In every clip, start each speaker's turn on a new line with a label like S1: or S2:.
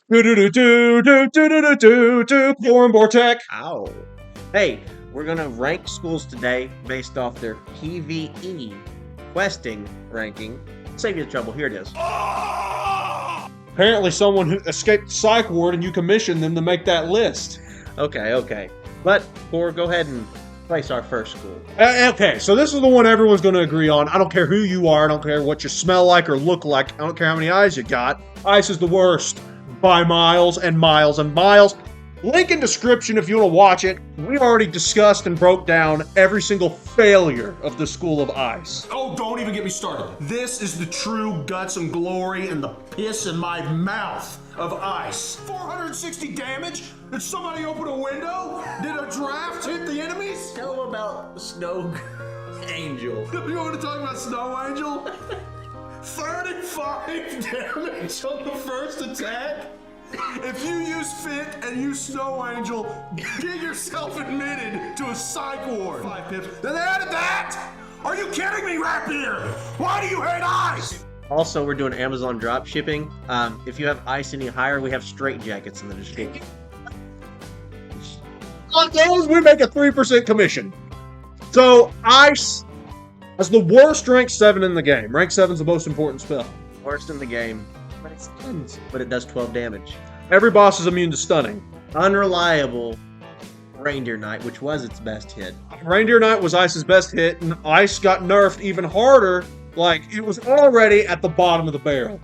S1: Foreign Vortex.
S2: Ow. Hey, we're gonna rank schools today based off their PVE questing ranking. Save you the trouble. Here it is.
S1: Apparently someone who escaped the psych ward and you commissioned them to make that list.
S2: Okay. But, Boar, go ahead and place our first school.
S1: Okay, so this is the one everyone's going to agree on. I don't care who you are. I don't care what you smell like or look like. I don't care how many eyes you got. Ice is the worst by miles and miles and miles. Link in description if you want to watch it. We already discussed and broke down every single failure of the School of Ice.
S3: Oh, don't even get me started. This is the true guts and glory and the piss in my mouth of ice. 460 damage? Did somebody open a window? Did a draft hit the enemies?
S2: Tell them about the Snow Angel.
S3: You want to talk about Snow Angel? 35 damage on the first attack? If you use Fit and use Snow Angel, get yourself admitted to a psych ward. 5 pips. Then they added that? Are you kidding me, RATBEARD? Why do you hate ice?
S2: Also, we're doing Amazon drop shipping. If you have ice any higher, we have straight jackets in the description.
S1: On those, we make a 3% commission. So, Ice has the worst rank 7 in the game. Rank 7 is the most important spell.
S2: Worst in the game, but it stuns, but it does 12 damage.
S1: Every boss is immune to stunning.
S2: Unreliable Reindeer Knight, which was its best hit.
S1: Reindeer Knight was Ice's best hit, and Ice got nerfed even harder. Like, it was already at the bottom of the barrel.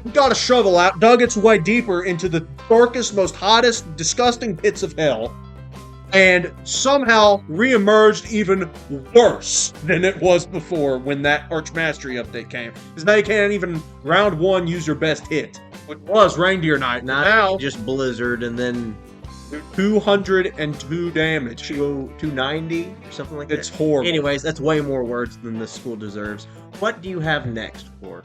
S1: It got a shovel out, dug its way deeper into the darkest, most hottest, disgusting pits of hell, and somehow re-emerged even worse than it was before when that Archmastery update came. Because now you can't even, round 1, use your best hit, which was Reindeer Knight.
S2: Not
S1: Now,
S2: just Blizzard and then
S1: 202 damage.
S2: 290 or something like that.
S1: It's horrible.
S2: Anyways, that's way more words than this school deserves. What do you have next for?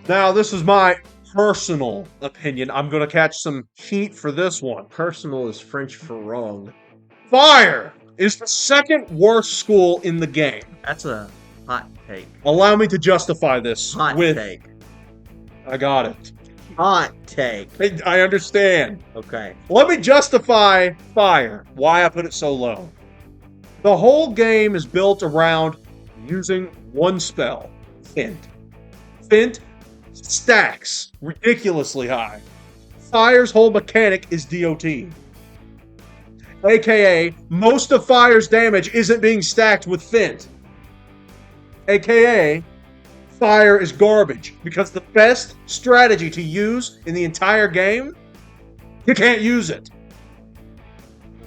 S1: Now, this is my personal opinion. I'm going to catch some heat for this one.
S2: Personal is French for wrong.
S1: Fire is the second worst school in the game.
S2: That's a hot take.
S1: Allow me to justify this
S2: Hot
S1: with...
S2: take.
S1: I got it.
S2: Hot take.
S1: I understand.
S2: Okay.
S1: Let me justify Fire, why I put it so low. The whole game is built around using one spell, Fint. Fint stacks ridiculously high. Fire's whole mechanic is DOT. AKA, most of Fire's damage isn't being stacked with Fint. AKA, Fire is garbage, because the best strategy to use in the entire game, you can't use it.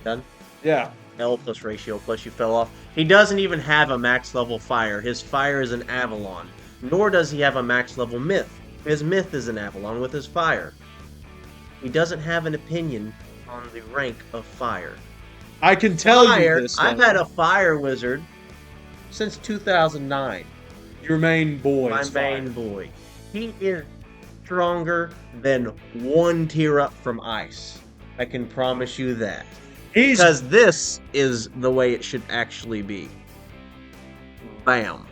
S2: Done?
S1: Yeah.
S2: L plus ratio plus you fell off. He doesn't even have a max level fire. His fire is an Avalon. Nor does he have a max level myth. His myth is an Avalon with his fire. He doesn't have an opinion on the rank of fire.
S1: I can tell
S2: Fire,
S1: you this.
S2: I've had a fire wizard since 2009.
S1: Your main boy.
S2: My
S1: is
S2: main
S1: Fire.
S2: boy. He is stronger than 1 tier up from ice. I can promise you that.
S1: He's
S2: Because this is the way it should actually be. Bam.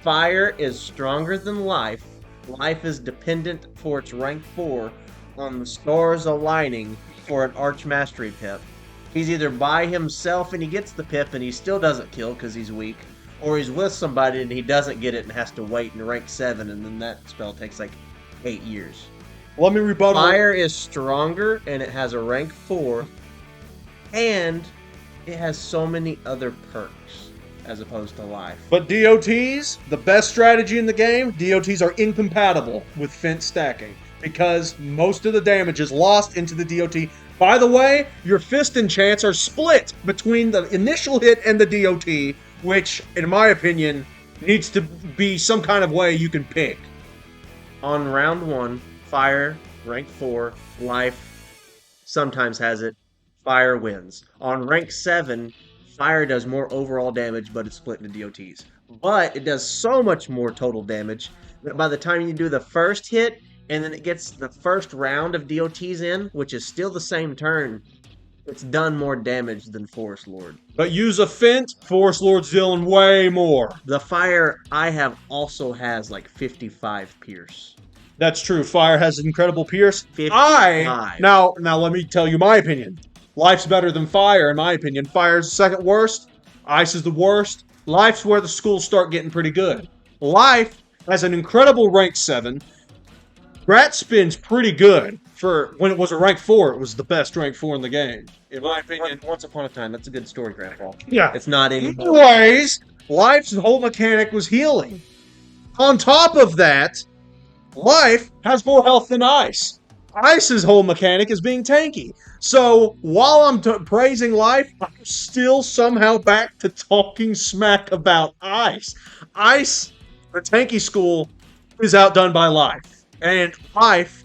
S2: Fire is stronger than life. Life is dependent for its rank 4 on the stars aligning for an Archmastery pip. He's either by himself and he gets the pip and he still doesn't kill because he's weak, or he's with somebody and he doesn't get it and has to wait in rank 7, and then that spell takes like 8 years.
S1: Let me rebuttal.
S2: Fire is stronger and it has a rank 4, and it has so many other perks as opposed to life.
S1: But DOTs, the best strategy in the game, DOTs are incompatible with Fint stacking because most of the damage is lost into the DOT. By the way, your fist enchants are split between the initial hit and the DOT, which, in my opinion, needs to be some kind of way you can pick.
S2: On round 1, fire, rank 4, life sometimes has it, fire wins. On rank 7, fire does more overall damage, but it's split into DOTs. But it does so much more total damage that by the time you do the first hit, and then it gets the first round of DOTs in, which is still the same turn, it's done more damage than Forest Lord.
S1: But use a Fint, Forest Lord's dealing way more.
S2: The fire I have also has like 55 pierce.
S1: That's true. Fire has incredible pierce.
S2: 55.
S1: Now let me tell you my opinion. Life's better than fire, in my opinion. Fire's second worst. Ice is the worst. Life's where the schools start getting pretty good. Life has an incredible rank 7. Rat spin's pretty good. For when it was a rank 4, it was the best rank 4 in the game, in my opinion.
S2: Once upon a time, that's a good story, Grandpa.
S1: Yeah.
S2: It's not anymore.
S1: Anyways, Life's whole mechanic was healing. On top of that, Life has more health than Ice. Ice's whole mechanic is being tanky. So while I'm praising Life, I'm still somehow back to talking smack about Ice. Ice, the tanky school, is outdone by Life. And Life,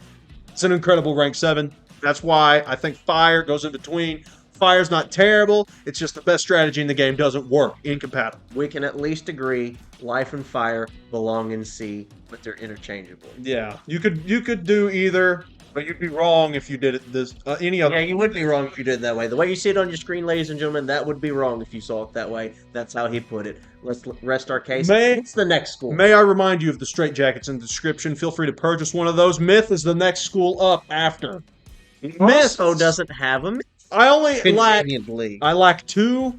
S1: it's an incredible rank 7. That's why I think Fire goes in between. Fire's not terrible. It's just the best strategy in the game doesn't work. Incompatible.
S2: We can at least agree Life and Fire belong in C, but they're interchangeable.
S1: Yeah, you could do either, but you'd be wrong if you did it this any other.
S2: Yeah, you would be wrong if you did it that way. The way you see it on your screen, ladies and gentlemen, that would be wrong if you saw it that way. That's how he put it. Let's rest our case. What's the next school?
S1: May I remind you of the straitjackets in the description? Feel free to purchase one of those. Myth is the next school up after.
S2: Myth also doesn't have a myth.
S1: I lack 2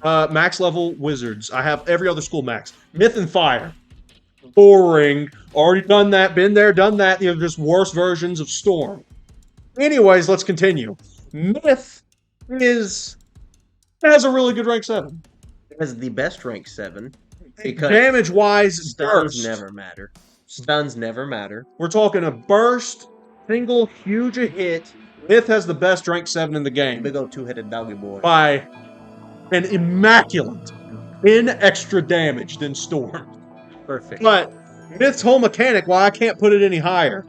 S1: max level wizards. I have every other school max. Myth and Fire. Boring. Already done that. Been there, done that. You know, just worse versions of Storm. Anyways, let's continue. Myth has a really good rank 7.
S2: It has the best rank 7. Because
S1: damage-wise,
S2: stuns never matter. Stuns never matter.
S1: We're talking a burst, single, huge a hit. Myth has the best rank 7 in the game.
S2: Big old 2-headed doggy boy.
S1: By an immaculate, extra damage than Storm.
S2: Perfect.
S1: But Myth's whole mechanic, why I can't put it any higher,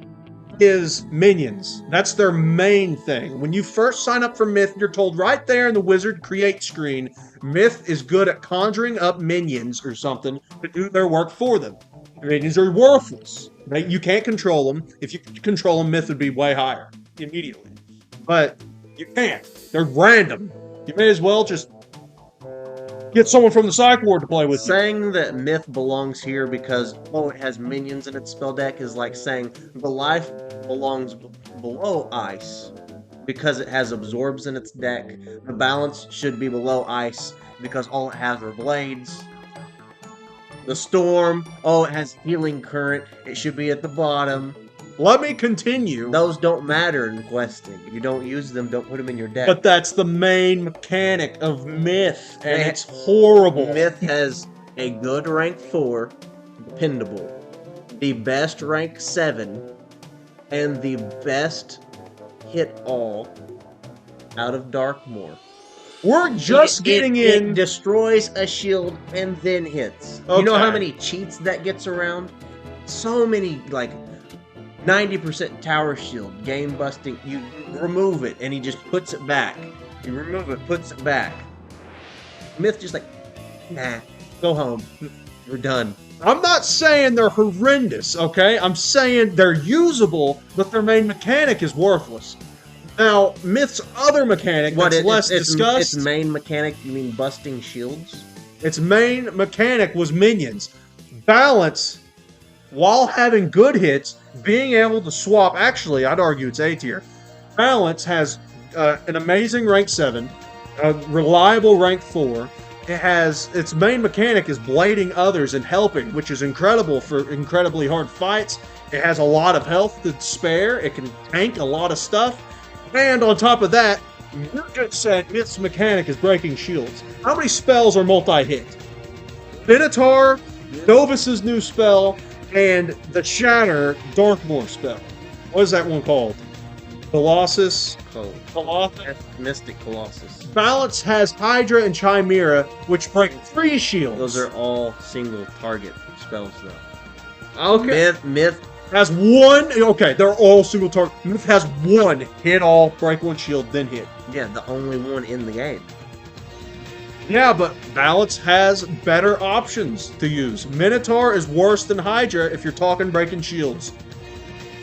S1: is minions. That's their main thing. When you first sign up for Myth, you're told right there in the wizard create screen, Myth is good at conjuring up minions or something to do their work for them. Minions are worthless. Right? You can't control them. If you could control them, Myth would be way higher immediately. But you can't. They're random. You may as well just get someone from the psych ward to play with.
S2: Saying that Myth belongs here because, it has minions in its spell deck is like saying the Life belongs below Ice because it has absorbs in its deck. The Balance should be below Ice because all it has are blades. The Storm, it has Healing Current. It should be at the bottom.
S1: Let me continue.
S2: Those don't matter in questing. If you don't use them, don't put them in your deck.
S1: But that's the main mechanic of Myth, and it's horrible.
S2: Myth has a good rank 4, dependable, the best rank 7, and the best hit all out of Darkmoor.
S1: We're just getting in.
S2: It destroys a shield and then hits.
S1: Okay.
S2: You know how many cheats that gets around? So many, 90% tower shield, game busting. You remove it and he just puts it back. You remove it, puts it back. Myth just nah, go home. We're done.
S1: I'm not saying they're horrendous, okay? I'm saying they're usable, but their main mechanic is worthless. Now, Myth's other mechanic that's less discussed...
S2: Its main mechanic, you mean busting shields?
S1: Its main mechanic was minions. Balance, while having good hits, being able to swap... Actually, I'd argue it's A tier. Balance has an amazing rank 7, a reliable rank 4. It has... Its main mechanic is blading others and helping, which is incredible for incredibly hard fights. It has a lot of health to spare. It can tank a lot of stuff. And on top of that, you just said Myth's mechanic is breaking shields. How many spells are multi-hit? Minotaur, Novus's new spell, and the Shatter Darkmoor spell. What is that one called? Colossus? Colossus?
S2: Mystic Colossus.
S1: Balance has Hydra and Chimera, which break 3 shields.
S2: Those are all single target spells, though.
S1: Okay.
S2: Myth
S1: has one. Okay, they're all single target. Myth has one hit all, break 1 shield, then hit.
S2: Yeah, the only one in the game.
S1: Yeah, but Balance has better options to use. Minotaur is worse than Hydra if you're talking breaking shields.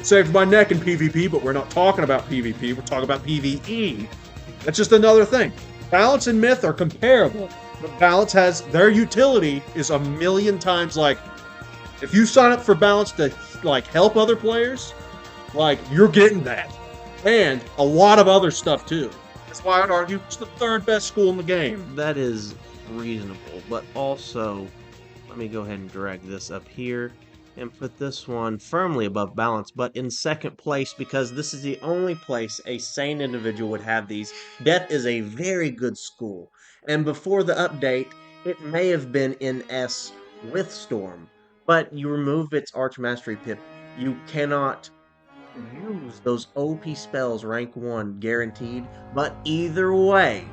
S1: Saved my neck in PvP, but we're not talking about PvP, we're talking about PvE. That's just another thing. Balance and Myth are comparable, but Balance has, their utility is a million times If you sign up for balance to like help other players, like you're getting that. And a lot of other stuff too. That's why I'd argue it's the third best school in the game.
S2: That is reasonable, but also, let me go ahead and drag this up here and put this one firmly above balance, but in second place because this is the only place a sane individual would have these. Death is a very good school, and before the update, it may have been in S with Storm, but you remove its Archmastery pip, you cannot use those OP spells rank 1 guaranteed, but either way,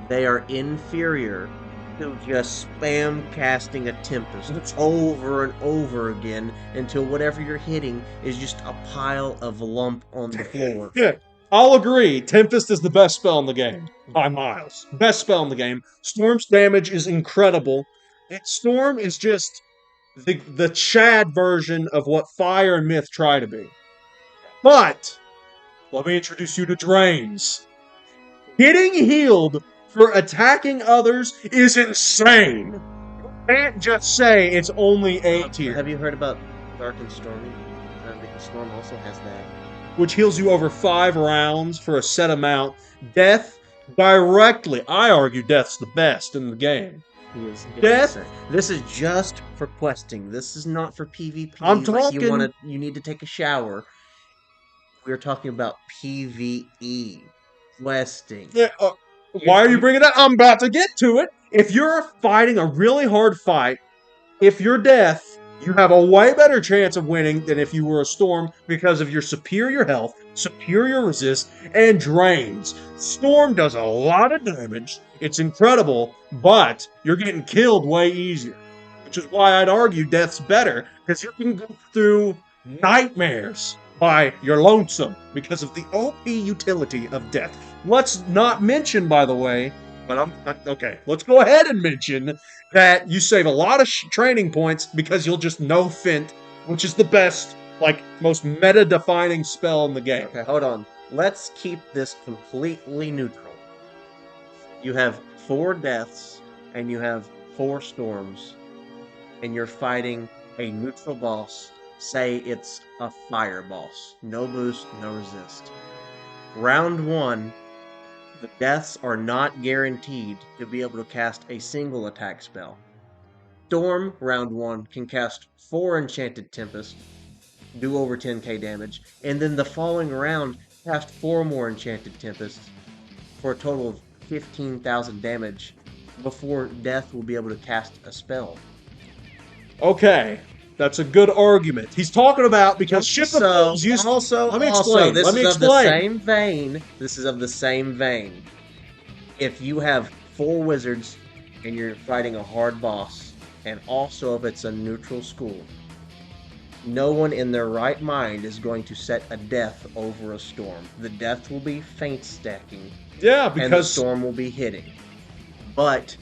S2: they are inferior to just spam casting a Tempest over and over again until whatever you're hitting is just a pile of lump on the floor.
S1: Yeah, I'll agree. Tempest is the best spell in the game by miles. Best spell in the game. Storm's damage is incredible. And Storm is just the Chad version of what Fire and Myth try to be. But let me introduce you to Drains. Getting healed for attacking others is insane. You can't just say it's only A tier.
S2: Have you heard about Dark and Stormy? Because Storm also has that.
S1: Which heals you over 5 rounds for a set amount. Death directly. I argue Death's the best in the game.
S2: He is
S1: Death.
S2: insane. This is just for questing. This is not for PvP.
S1: I'm
S2: like
S1: talking.
S2: you need to take a shower. We're talking about PVE. Questing.
S1: Yeah, why are you bringing that? I'm about to get to it. If you're fighting a really hard fight, if you're Death, you have a way better chance of winning than if you were a Storm because of your superior health, superior resist, and drains. Storm does a lot of damage. It's incredible, but you're getting killed way easier. Which is why I'd argue Death's better, because you can go through nightmares by your lonesome because of the OP utility of Death. Let's not mention, by the way, but okay, let's go ahead and mention that you save a lot of training points because you'll just know Fint, which is the best, like, most meta-defining spell in the game.
S2: Okay, hold on. Let's keep this completely neutral. You have 4 deaths, and you have 4 storms, and you're fighting a neutral boss. Say it's a fire boss. No boost, no resist. Round 1, the deaths are not guaranteed to be able to cast a single attack spell. Storm, round 1, can cast 4 Enchanted Tempest, do over 10k damage, and then the following round, cast 4 more Enchanted Tempests for a total of 15,000 damage before Death will be able to cast a spell.
S1: Okay, that's a good argument. He's talking about because Ship of Fools used to... Let me explain.
S2: This
S1: Let me
S2: is of the
S1: explain.
S2: same vein. This is of the same vein. If you have 4 wizards and you're fighting a hard boss, and also if it's a neutral school, no one in their right mind is going to set a death over a storm. The death will be feint stacking.
S1: Yeah,
S2: And the
S1: because
S2: storm will be hitting. But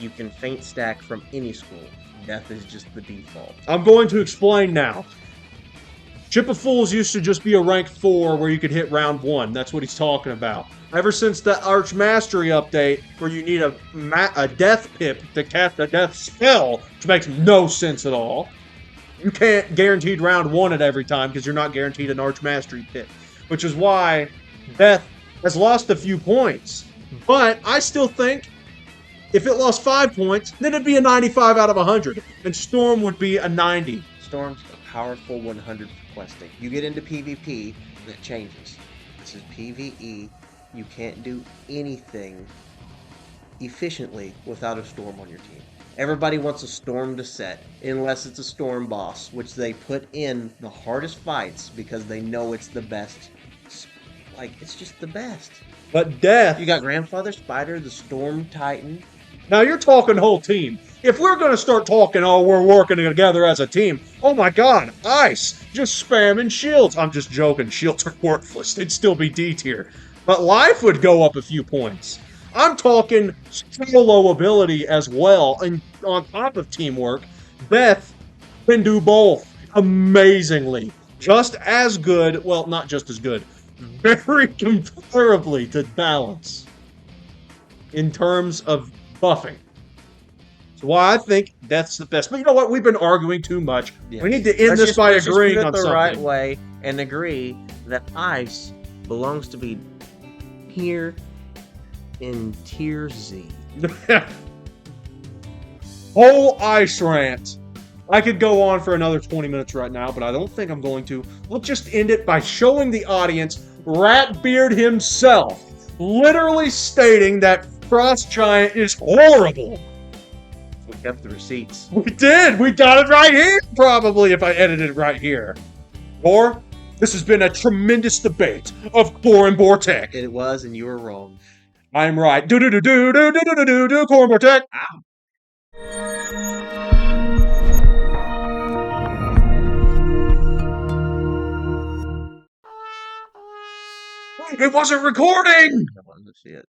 S2: you can feint stack from any school. Death is just the default.
S1: I'm going to explain now. Ship of Fools used to just be a rank 4 where you could hit round 1. That's what he's talking about. Ever since the Archmastery update, where you need a death pip to cast a death spell, which makes no sense at all. You can't guaranteed round 1 at every time because you're not guaranteed an Archmastery pip. Which is why Death has lost a few points. But I still think if it lost 5 points, then it'd be a 95 out of 100. And Storm would be a 90.
S2: Storm's a powerful 100 for questing. You get into PvP, that changes. This is PvE. You can't do anything efficiently without a Storm on your team. Everybody wants a Storm to set, unless it's a Storm boss, which they put in the hardest fights because they know it's the best. Like, it's just the best.
S1: But Death...
S2: You got Grandfather Spider, the Storm Titan.
S1: Now you're talking whole team. If we're going to start talking, oh, we're working together as a team, oh my god, Ice, just spamming shields. I'm just joking, shields are worthless. They'd still be D tier. But life would go up a few points. I'm talking solo ability as well, and on top of teamwork, Death can do both amazingly. Just as good, well, not just as good, very comparably to balance in terms of buffing. So why I think that's the best. But you know what? We've been arguing too much.
S2: Yeah.
S1: We need to end
S2: Let's
S1: this
S2: just-
S1: by
S2: let's just
S1: agreeing
S2: do it
S1: on
S2: the
S1: something.
S2: right way and agree that ice belongs to be here in tier Z.
S1: Whole ice rant. I could go on for another 20 minutes right now, but I don't think I'm going to. We'll just end it by showing the audience RATBEARD himself literally stating that Frost Giant is horrible.
S2: We kept the receipts.
S1: We did! We got it right here, probably, if I edited it right here. Boar, this has been a tremendous debate of Core and Boar Tech.
S2: It was, and you were wrong.
S1: I'm right. Do Core and Boar Tech.
S2: Ow.
S1: It wasn't recording!
S2: I wanted to see it.